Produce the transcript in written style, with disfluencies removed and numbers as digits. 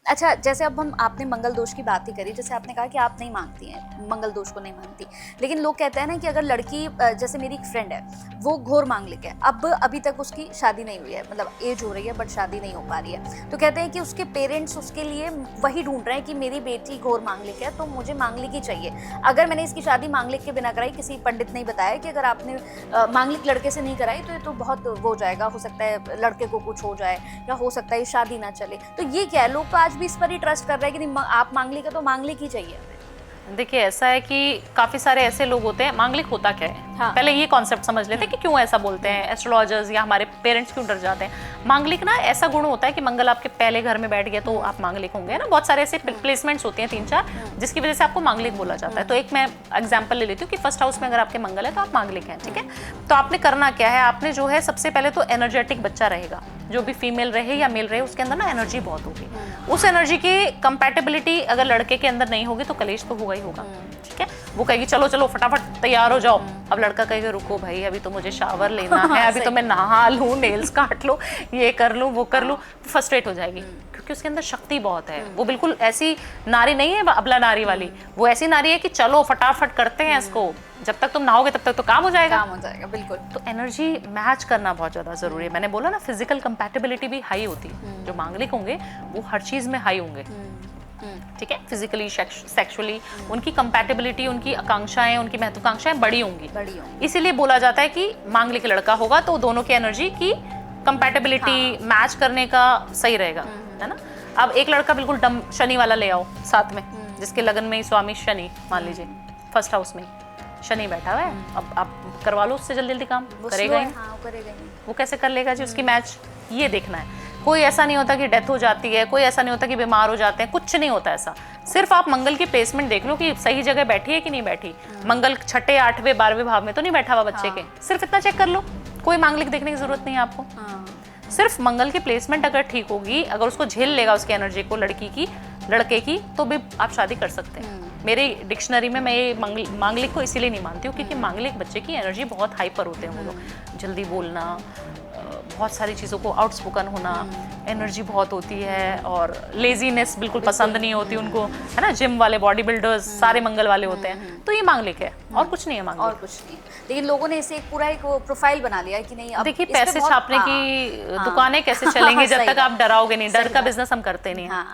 अच्छा, जैसे अब हम आपने मंगल दोष की बात ही करी, जैसे आपने कहा कि आप नहीं मानती हैं, मंगल दोष को नहीं मानती, लेकिन लोग कहते हैं ना कि अगर लड़की जैसे मेरी एक फ्रेंड है, वो घोर मांगलिक है, अब अभी तक उसकी शादी नहीं हुई है, मतलब एज हो रही है बट शादी नहीं हो पा रही है, तो कहते हैं कि उसके पेरेंट्स उसके लिए वही ढूंढ रहे हैं कि मेरी बेटी घोर मांगलिक है तो मुझे मांगलिक ही चाहिए। अगर मैंने इसकी शादी मांगलिक के बिना कराई, किसी पंडित ने बताया कि अगर आपने मांगलिक लड़के से नहीं कराई तो ये तो बहुत वो हो जाएगा, हो सकता है लड़के को कुछ हो जाए या हो सकता है शादी ना चले। तो ये क्या है, लोग तो आज भी इस पर ही ट्रस्ट कर रहे हैं कि नहीं, आप मांगलिक है तो मांगलिक ही चाहिए हमें। देखिए ऐसा है कि काफी सारे ऐसे लोग होते हैं, मांगलिक होता क्या है, हाँ। पहले ये कॉन्सेप्ट समझ लेते हैं कि क्यों ऐसा बोलते हैं एस्ट्रोलॉजर्स या हमारे पेरेंट्स क्यों डर जाते हैं। मांगलिक ना ऐसा गुण होता है कि मंगल आपके पहले घर में बैठ गया तो आप मांगलिक होंगे ना, बहुत सारे ऐसे प्लेसमेंट्स होते हैं 3-4 जिसकी वजह से आपको मांगलिक बोला जाता है। तो एक मैं एग्जाम्पल ले लेती हूँ कि फर्स्ट हाउस में अगर आपके मंगल है तो आप मांगलिक हैं, ठीक है। तो आपने करना क्या है, आपने जो है सबसे पहले तो एनर्जेटिक बच्चा रहेगा, जो भी फीमेल रहे या मेल रहे उसके अंदर ना एनर्जी बहुत होगी, उस एनर्जी की कंपैटिबिलिटी अगर लड़के के अंदर नहीं होगी तो कलेश तो होगा ही होगा, ठीक है। वो कहेगी चलो चलो फटाफट तैयार हो जाओ, अब लड़का कहेगा रुको भाई अभी तो मुझे शावर लेना है, अभी तो मैं नहा लूँ, नेल्स काट लूँ, ये कर लूँ वो कर लूँ, फ्रस्ट्रेट हो जाएगी क्योंकि उसके अंदर शक्ति बहुत है। वो बिल्कुल ऐसी नारी नहीं है अबला नारी वाली, वो ऐसी नारी है कि चलो फटाफट करते हैं इसको, जब तक तुम नहाओगे तब तक तो काम हो जाएगा। बिल्कुल। तो एनर्जी मैच करना बहुत ज्यादा जरूरी है। मैंने बोला ना फिजिकल कंपैटिबिलिटी भी हाई होती है, जो मांगलिक होंगे वो हर चीज में हाई होंगे, ठीक है। फिजिकली सेक्सुअली उनकी कंपैटिबिलिटी, उनकी आकांक्षाएं, उनकी महत्वाकांक्षाएं बड़ी होंगी। इसीलिए बोला जाता है कि मांगलिक लड़का होगा तो दोनों की एनर्जी की कंपैटिबिलिटी मैच करने का सही रहेगा, है ना। अब एक लड़का बिल्कुल डम शनि वाला ले आओ साथ में, जिसके लगन में ही स्वामी शनि, मान लीजिए फर्स्ट हाउस में शनि बैठा हुआ है, अब आप करवा लो उससे जल्दी जल्दी काम, करेगा ही। वो कैसे कर लेगा जी, उसकी मैच ये देखना है। कोई ऐसा नहीं होता कि डेथ हो जाती है, कोई ऐसा नहीं होता कि बीमार हो जाते हैं, कुछ नहीं होता ऐसा। सिर्फ आप मंगल की प्लेसमेंट देख लो कि सही जगह बैठी है कि नहीं बैठी। मंगल 6, 8वें 12वें भाव में तो नहीं बैठा हुआ बच्चे के, सिर्फ इतना चेक कर लो, कोई मांगलिक देखने की जरूरत नहीं है आपको। सिर्फ मंगल की प्लेसमेंट अगर ठीक होगी, अगर उसको झेल लेगा उसकी एनर्जी को लड़की की लड़के की, तो भी आप शादी कर सकते हैं। मेरी डिक्शनरी में मैं ये मांगलिक को इसीलिए नहीं मानती हूँ क्योंकि मांगलिक बच्चे की एनर्जी बहुत हाइपर होते हैं वो लोग, जल्दी बोलना, बहुत सारी चीज़ों को आउटस्पोकन होना, एनर्जी बहुत होती है, और लेजीनेस बिल्कुल पसंद नहीं होती उनको, है ना। जिम वाले बॉडी बिल्डर्स सारे मंगल वाले होते हैं, तो ये मांगलिक है और कुछ नहीं है मांगलिक। और कुछ नहीं, लेकिन लोगों ने इसे एक पूरा एक प्रोफाइल बना लिया है कि नहीं, अब देखिए पैसे छापने की दुकानें कैसे चलेंगी जब तक आप डराओगे नहीं, डर का बिजनेस हम करते नहीं हैं।